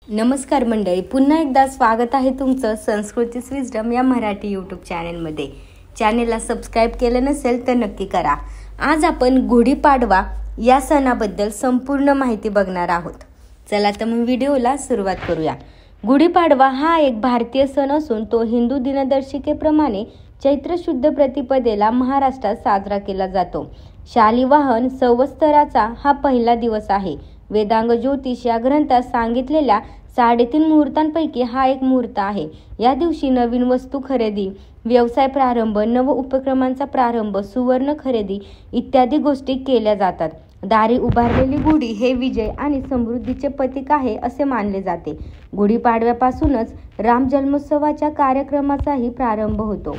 नमस्कार मंडळी, पुन्हा एकदा स्वागत आहे तुमचं संस्कृतीच विजडम या मराठी यूट्यूब चॅनलमध्ये. चॅनेलला सबस्क्राईब केलं नसेल तर नक्की करा. आज आपण गुढीपाडवा या सणाबद्दल संपूर्ण माहिती बघणार आहोत. चला तर मग व्हिडिओला सुरुवात करूया. गुढीपाडवा हा एक भारतीय सण असून तो हिंदू दिनदर्शिकेप्रमाणे चैत्र शुद्ध प्रतिपदेला महाराष्ट्रात साजरा केला जातो. शालिवाहन संवत्सराचा हा पहिला दिवस आहे. वेदांग ज्योतिष या ग्रंथात सांगितलेल्या 3.5 मुहूर्तांपैकी हा एक मुहूर्त आहे. या दिवशी नवीन वस्तू खरेदी, व्यवसाय प्रारंभ, नव उपक्रमांचा प्रारंभ, सुवर्ण खरेदी इत्यादी गोष्टी केल्या जातात. दारी उभारलेली गुढी हे विजय आणि समृद्धीचे प्रतीक आहे असे मानले जाते. गुढीपाडव्यापासूनच राम जन्मोत्सवाच्या कार्यक्रमाचाही प्रारंभ होतो.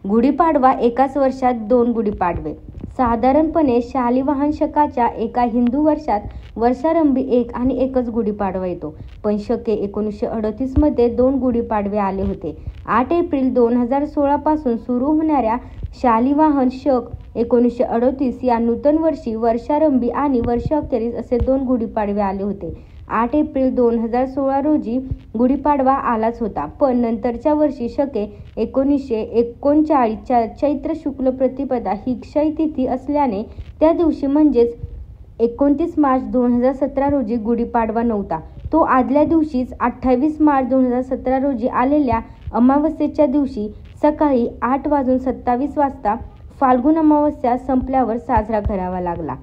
गुढीपाडवा एकाच वर्षात 2 गुढीपाडवे. साधारणपणे शालिवाहन शकाच्या एका हिंदू वर्षात वर्षारंभी एक आणि एकच गुढीपाडवा येतो. पण शके 1938 मध्ये 2 गुढीपाडवे आले होते. 8 एप्रिल 2016 पासून सुरू होणाऱ्या शालिवाहन शक 1938 या नूतन वर्षी वर्षारंभी आणि वर्षअखेरीस असे 2 गुढीपाडवे आले होते. 8 एप्रिल 2016 रोजी गुढीपाडवा आलाच होता, पण नंतरच्या वर्षी शके 1939च्या चैत्र शुक्ल प्रतिपदा ही क्षय तिथी असल्याने त्या दिवशी म्हणजेच 29 मार्च 2017 रोजी गुढीपाडवा नव्हता. तो आदल्या दिवशीच 28 मार्च 2017 रोजी आलेल्या अमावस्येच्या दिवशी सकाळी 8:27 फाल्गुन अमावस्या संपल्यावर साजरा करावा लागला.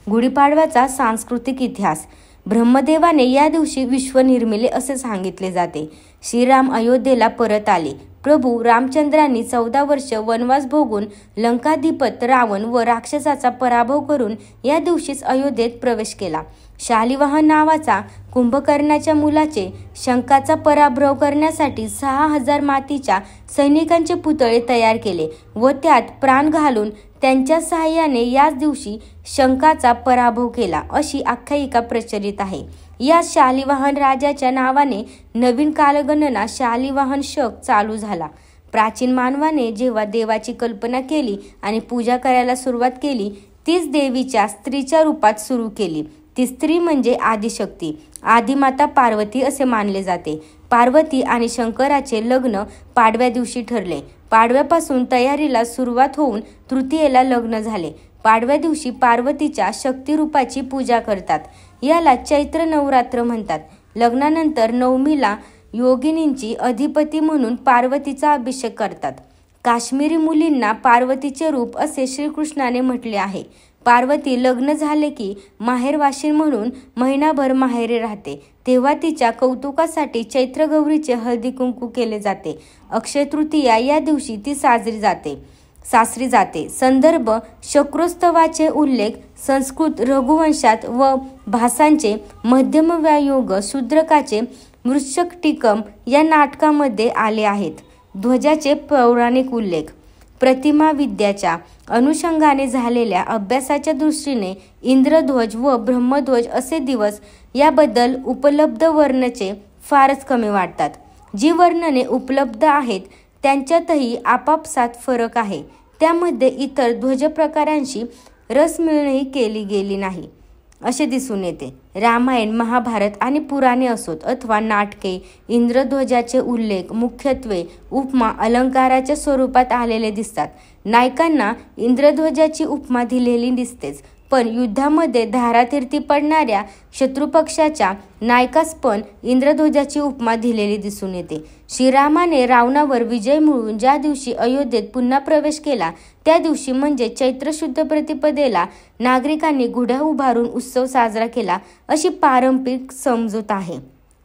गुढीपाडव्याचा सांस्कृतिक इतिहास. ब्रह्मदेवाने या दिवशी विश्व निर्मिले असे सांगितले जाते. श्रीराम अयोध्येला परत आले. प्रभू रामचंद्रांनी 14 वर्ष वनवास भोगून लंकाधिपत रावण व राक्षसाचा पराभव करून या दिवशीच अयोध्येत प्रवेश केला. शालिवाहन नावाचा कुंभकर्णाच्या मुलाचे शंखाचा पराभव करण्यासाठी 6000 मातीच्या सैनिकांचे पुतळे तयार केले व त्यात प्राण घालून त्यांच्या सहाय्याने याच दिवशी शंखाचा पराभव केला अशी आख्यायिका प्रचलित आहे. या शालिवाहन राजाच्या नावाने नवीन कालगणना शालिवाहन शक चालू झाला. प्राचीन मानवाने जेव्हा देवाची कल्पना केली आणि पूजा करायला सुरुवात केली, तीच देवीच्या स्त्रीच्या रूपात सुरू केली. ती स्त्री म्हणजे आदिशक्ती, आदिमाता पार्वती असे मानले जाते. पार्वती आणि शंकराचे लग्न पाडव्या दिवशी ठरले. पाडव्यापासून तयारीला सुरुवात होऊन तृतीयेला लग्न झाले. पाडव्या दिवशी पार्वतीच्या शक्तिरूपाची पूजा करतात. याला चैत्र नवरात्र म्हणतात. लग्नानंतर नवमीला योगिनींची अधिपती म्हणून पार्वतीचा अभिषेक करतात. काश्मीरी मुलींना पार्वतीचे रूप असे श्रीकृष्णाने म्हटले आहे. पार्वती लग्न झाले की माहेरवाशीण म्हणून महिनाभर माहेरी राहते. तेव्हा तिच्या कौतुकासाठी चैत्र गौरीचे हळदी कुंकू केले जाते. अक्षय तृतीया या दिवशी ती सासरी जाते. संदर्भ शक्रोत्सवाचे उल्लेख संस्कृत रघुवंशात व भासांचे मध्यमव्यायोग शूद्रकाचे मृच्छकटिकम या नाटकामध्ये आले आहेत. ध्वजाचे पौराणिक उल्लेख. प्रतिमा विद्याच्या अनुषंगाने झालेल्या अभ्यासाच्या दृष्टीने इंद्रध्वज व ब्रह्मध्वज असे दिवस याबद्दल उपलब्ध वर्णचे फारच कमी वाटतात. जी वर्णने उपलब्ध आहेत त्यांच्यातही आपापसात फरक आहे. त्यामध्ये इतर ध्वज प्रकारांशी रसमिळणी केली गेली नाही असे दिसून येते. रामायण, महाभारत आणि पुराणे असोत अथवा नाटके, इंद्रध्वजाचे उल्लेख मुख्यत्वे उपमा अलंकाराच्या स्वरूपात आलेले दिसतात. नायकांना इंद्रध्वजाची उपमा दिलेली दिसतेच, पण युद्धामध्ये धारातीर्थी पडणाऱ्या शत्रुपक्षाच्या नायकास पण इंद्रध्वजाची उपमा दिलेली दिसून येते. श्रीरामाने रावणावर विजय मिळवून ज्या दिवशी अयोध्येत पुन्हा प्रवेश केला त्या दिवशी म्हणजे चैत्र शुद्ध प्रतिपदेला नागरिकांनी गुढ्या उभारून उत्सव साजरा केला अशी पारंपरिक समजूत आहे.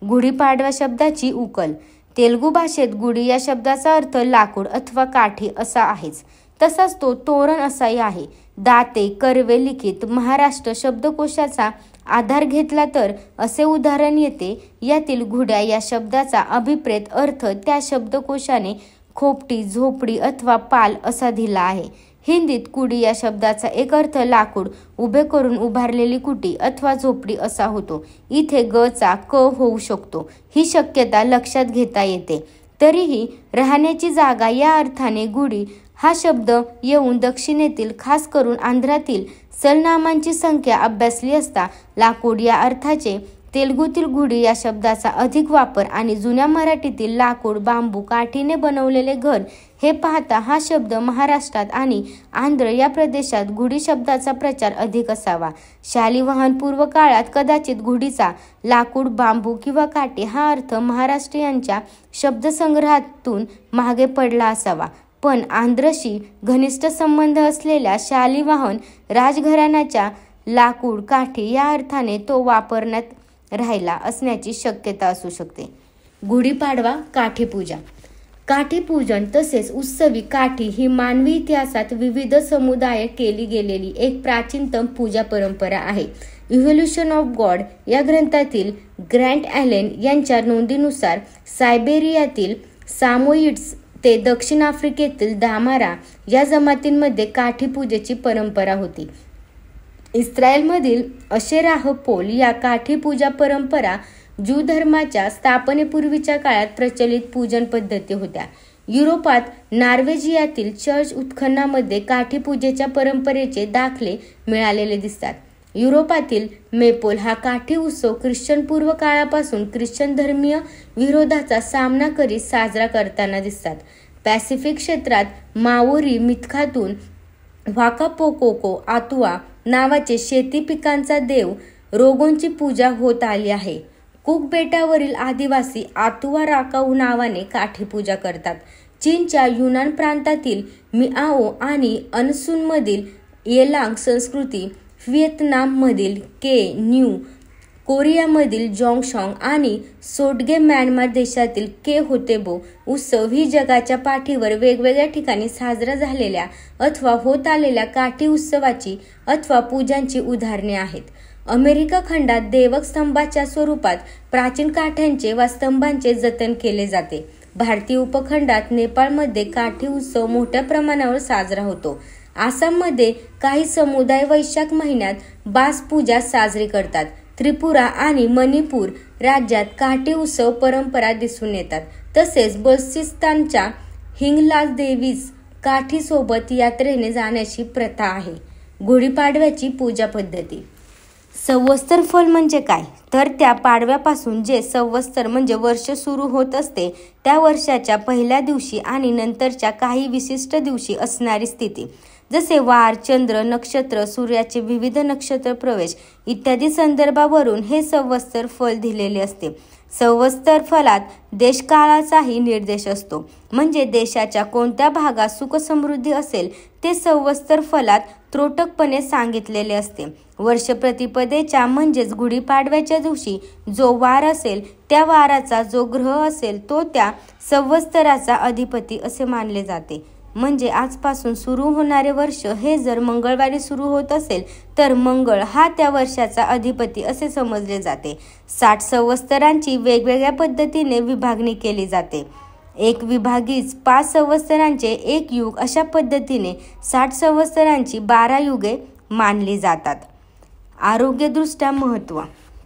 गुढीपाडवा शब्दाची उकल. तेलुगू भाषेत गुढी या शब्दाचा अर्थ लाकूड अथवा काठी असा आहेच, तसाच तो तोरण असाही आहे. दाते कर्वे लिखित महाराष्ट्र शब्दकोशाचा आधार घेतला तर असे उदाहरण येते. यातील घुड्या या शब्दाचा अभिप्रेत अर्थ त्या शब्दकोशाने खोपटी, झोपडी अथवा पाल असा दिला आहे. हिंदीत कुडी या शब्दाचा एक अर्थ लाकूड उभे करून उभारलेली कुटी अथवा झोपडी असा होतो. इथे ग चा क होऊ शकतो. ही शक्यता लक्षात घेता येते. तरीही राहण्याची जागा या अर्थाने गुढी हा शब्द येऊन दक्षिणेतील खास करून आंध्रातील सलनामांची संख्या अभ्यासली असता लाकूड या अर्थाचे तेलुगूतील गुढी या शब्दाचा अधिक वापर आणि जुन्या मराठीतील लाकूड, बांबू, काठीने बनवलेले घर हे पाहता हा शब्द महाराष्ट्रात आणि आंध्र या प्रदेशात गुढी शब्दाचा प्रचार अधिक असावा. शालिवाहन पूर्व काळात कदाचित गुढीचा लाकूड, बांबू किंवा काठी हा अर्थ महाराष्ट्रीयांच्या शब्दसंग्रहातून मागे पडला असावा. पण आंध्रशी घनिष्ठ संबंध असलेल्या शालिवाहन राजघराण्याच्या लाकूड, काठी या अर्थाने तो वापरण्यात राहिला असण्याची शक्यता असू शकते. गुढीपाडवा काठीपूजा. काठीपूजन तसेच उत्सवी काठी ही मानवी इतिहासात विविध समुदाय केली गेलेली एक प्राचीनतम पूजा परंपरा आहे. इव्होल्युशन ऑफ गॉड या ग्रंथातील ग्रँट ॲलेन यांच्या नोंदीनुसार सायबेरियातील सामोइड्स ते दक्षिण आफ्रिकेतील दामारा या जमातींमध्ये काठीपूजेची परंपरा होती. इस्रायलमधील अशेराह पोल या काठीपूजा परंपरा ज्यू धर्माच्या स्थापनेपूर्वीच्या काळात प्रचलित पूजन पद्धती होत्या. युरोपात नॉर्वेजियातील चर्च उत्खननामध्ये काठीपूजेच्या परंपरेचे दाखले मिळालेले दिसतात. युरोपातील मेपोल हा काठी उत्सव ख्रिश्चन पूर्व काळापासून ख्रिश्चन धर्मीय विरोधाचा सामना करीत साजरा करताना दिसतात. पॅसिफिक क्षेत्रात माओरी मिथकातून व्हाकापोकोको आतुआ नावाचे शेती पिकांचा देव रोगोंची पूजा होत आली आहे. कुक बेटावरील आदिवासी आतुआ राकाऊ नावाने काठीपूजा करतात. चीनच्या युनान प्रांतातील मिआओ आणि अनसूनमधील येलांग संस्कृती, व्हिएतनाममधील के, न्यू कोरियामधील जोंगशॉंग आणि सोटगे म्यानमार देशातील के होतेबो उत्सव ही जगाच्या पाठीवर वेगवेगळ्या ठिकाणी साजरा झालेल्या अथवा होत आलेल्या काठी उत्सवाची अथवा पूजांची उदाहरणे आहेत. अमेरिका खंडात देवक स्तंभाच्या स्वरूपात प्राचीन काठ्यांचे वा स्तंभांचे जतन केले जाते. भारतीय उपखंडात नेपाळमध्ये काठी उत्सव मोठ्या प्रमाणावर साजरा होतो. आसाममध्ये काही समुदाय वैशाख महिन्यात बास पूजा साजरी करतात. त्रिपुरा आणि मणिपूर राज्यात काठी उत्सव परंपरा दिसून येतात. तसेच बल्चिस्तानच्या हिंगलाज देवीस काठीसोबत यात्रेने जाण्याची प्रथा आहे. गुढीपाडव्याची पूजा पद्धती. संवत्सर फल म्हणजे काय, तर त्या पाडव्यापासून जे संवत्सर म्हणजे वर्ष सुरू होत असते त्या वर्षाच्या पहिल्या दिवशी आणि नंतरच्या काही विशिष्ट दिवशी असणारी स्थिती, जसे वार, चंद्र, नक्षत्र, सूर्याचे विविध नक्षत्र प्रवेश इत्यादी संदर्भावरून हे संवत्सर फल दिलेले असते. संवत्सर फलात देशकाळाचाही निर्देश असतो. म्हणजे देशाच्या कोणत्या भागात सुखसमृद्धी असेल ते संवत्सर फलात त्रोटकपणे सांगितलेले असते. वर्ष प्रतिपदेच्या म्हणजेच गुढीपाडव्याच्या दिवशी जो वार असेल त्या वाराचा जो ग्रह असेल तो त्या संवत्सराचा अधिपती असे मानले जाते. म्हणजे आजपासून सुरू होणारे वर्ष हे जर मंगळवारी सुरू होत असेल तर मंगळ हा त्या वर्षाचा अधिपती असे समजले जाते. 60 संवत्सरांची वेगवेगळ्या पद्धतीने विभागणी केली जाते. एक विभागीच 5 संवत्सरांचे एक युग अशा पद्धतीने 60 संवत्सरांची 12 युगे मानली जातात. आरोग्यदृष्ट्या महत्त्व.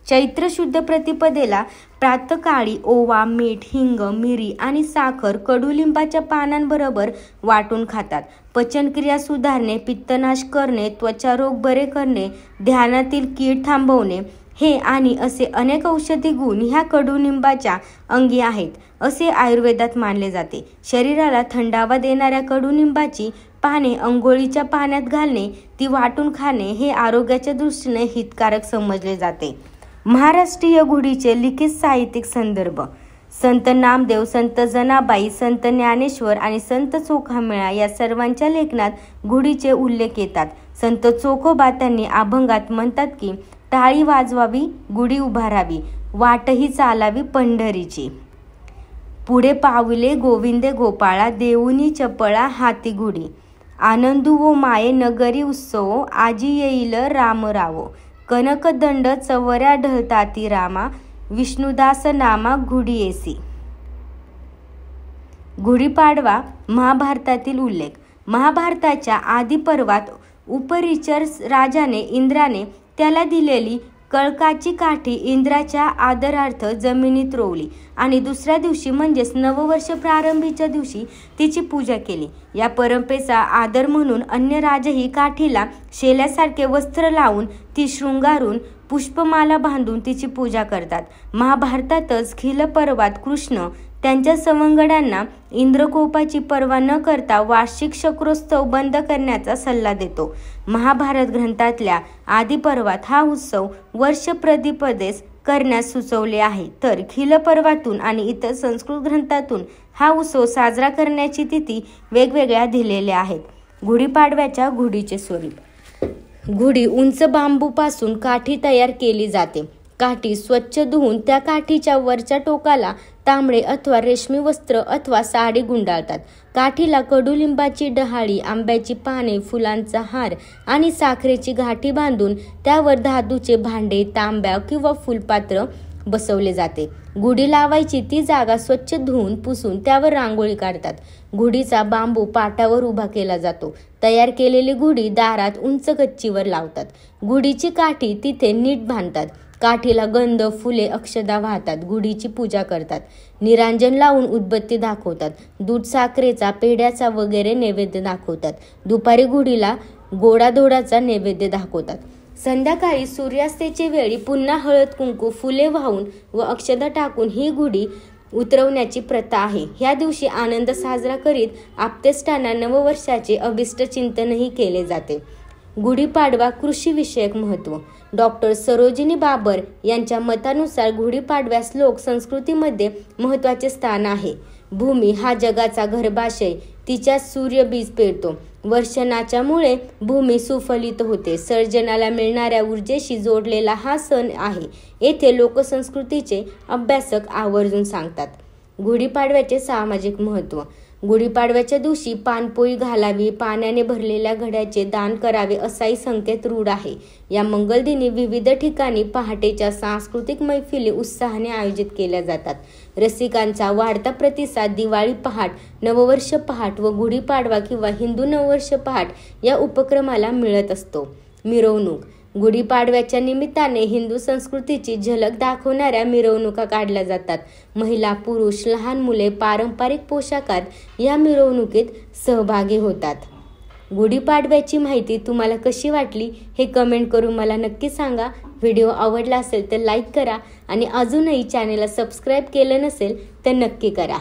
चैत्र शुद्ध प्रतिपदेला प्रातःकाळी ओवा, मीठ, हिंग, मिरी आणि साखर कडुलिंबाच्या पानांबरोबर वाटून खातात. पचनक्रिया सुधारणे, पित्तनाश करणे, त्वचारोग बरे करणे, ध्यानातील कीड थांबवणे हे आणि असे अनेक औषधी गुण ह्या कडुनिंबाच्या अंगी आहेत असे आयुर्वेदात मानले जाते. शरीराला थंडावा देणाऱ्या कडुनिंबाची पाने अंघोळीच्या पाण्यात घालणे, ती वाटून खाणे हे आरोग्याच्या दृष्टीने हितकारक समजले जाते. महाराष्ट्रीय गुढीचे लिखित साहित्यिक संदर्भ. संत नामदेव, संत जनाबाई, संत ज्ञानेश्वर आणि संत चोखामेळा या सर्वांच्या लेखनात गुढीचे उल्लेख येतात. संत चोखोबा त्यांनी अभंगात म्हणतात की टाळी वाजवावी, गुढी उभारावी, वाटही चालावी पंढरीची. पुढे पावले गोविंदे गोपाळा, देऊनी चपळा हाती गुढी. आनंदू वो माये नगरी उत्सव, आजी येईल रामरावो. कनकदंड चवऱ्या ढळताती रामा, विष्णुदास नामा गुढी येसी. गुढीपाडवा महाभारतातील उल्लेख. महाभारताच्या आदी पर्वात उपरिचर राजाने इंद्राने त्याला दिलेली कळकाची काठी इंद्राच्या आदरार्थ जमिनीत रोवली आणि दुसऱ्या दिवशी म्हणजेच नववर्ष प्रारंभीच्या दिवशी तिची पूजा केली. या परंपरेचा आदर म्हणून अन्य राजही काठीला शेल्यासारखे वस्त्र लावून ती शृंगारून पुष्पमाला बांधून तिची पूजा करतात. महाभारतातच खिल पर्वात कृष्ण त्यांच्या सवंगड्यांना इंद्रकोपाची पर्वा न करता वार्षिक शक्रोत्सव बंद करण्याचा सल्ला देतो. महाभारत ग्रंथातल्या आदी पर्वात हा उत्सव वर्ष प्रतिपदेस करण्यास सुचवले आहे, तर खिल पर्वातून आणि इतर संस्कृत ग्रंथातून हा उत्सव साजरा करण्याची तिथी वेगवेगळ्या दिलेल्या आहेत. गुढीपाडव्याच्या गुढीचे स्वरूप. गुढी उंच बांबूपासून काठी तयार केली जाते. काठी स्वच्छ धुवून त्या काठीच्या वरच्या टोकाला तांबडे अथवा रेशमी वस्त्र अथवा साडी गुंडाळतात. काठीला कडुलिंबाची डहाळी, आंब्याची पाने, फुलांचा हार आणि साखरेची गाठी बांधून त्यावर धातूचे भांडे, तांब्या किंवा फुलपात्र बसवले जाते. गुढी लावायची ती जागा स्वच्छ धुवून पुसून त्यावर रांगोळी काढतात. गुढीचा बांबू पाटावर उभा केला जातो. तयार केलेली गुढी दारात उंच गच्चीवर लावतात. गुढीची काठी तिथे नीट बांधतात. काठीला गंध, फुले, अक्षदा वाहतात. गुढीची पूजा करतात. निरांजन लावून उदबत्ती दाखवतात. दूध, साखरेचा, पेढ्याचा वगैरे नैवेद्य दाखवतात. दुपारी गुढीला गोडाधोडाचा नैवेद्य दाखवतात. संध्याकाळी सूर्यास्ताच्या वेळी पुन्हा हळद कुंकू, फुले वाहून व अक्षदा टाकून ही गुढी उतरवण्याची प्रथा आहे. ह्या दिवशी आनंद साजरा करीत आपतेष्टांना नववर्षाचे अभिष्ट चिंतनही केले जाते. गुढीपाडवा कृषीविषयक महत्त्व. डॉक्टर सरोजिनी बाबर यांच्या मतानुसार गुढीपाडव्यास लोक संस्कृतीमध्ये महत्त्वाचे स्थान आहे. भूमी हा जगाचा गर्भाशय, तिच्यात सूर्य बीज पेरतो. वर्षणाच्यामुळे भूमी सुफलित होते. सर्जनाला मिळणाऱ्या ऊर्जेशी जोडलेला हा सण आहे. येथे लोकसंस्कृतीचे अभ्यासक आवर्जून सांगतात. गुढीपाडव्याचे सामाजिक महत्त्व. गुढीपाडव्याच्या दिवशी पानपोई घालावी, पाण्याने भरलेल्या घड्याचे दान करावे असाही संकेत रूढ आहे. या मंगलदिनी विविध ठिकाणी पहाटेच्या सांस्कृतिक मैफिली उत्साहाने आयोजित केल्या जातात. रसिकांचा वाढता प्रतिसाद दिवाळी पहाट, नववर्ष पहाट व गुढीपाडवा किंवा हिंदू नववर्ष पहाट या उपक्रमाला मिळत असतो. मिरवणूक. गुढीपाडव्याच्या निमित्ताने हिंदू संस्कृतीची झलक दाखवणाऱ्या मिरवणुका काढल्या जातात. महिला, पुरुष, लहान मुले पारंपरिक पोशाखात या मिरवणुकीत सहभागी होतात. गुढीपाडव्याची माहिती तुम्हाला कशी वाटली हे कमेंट करून मला नक्की सांगा. व्हिडिओ आवडला असेल तर लाईक करा आणि अजूनही चॅनेलला सबस्क्राईब केलं नसेल तर नक्की करा.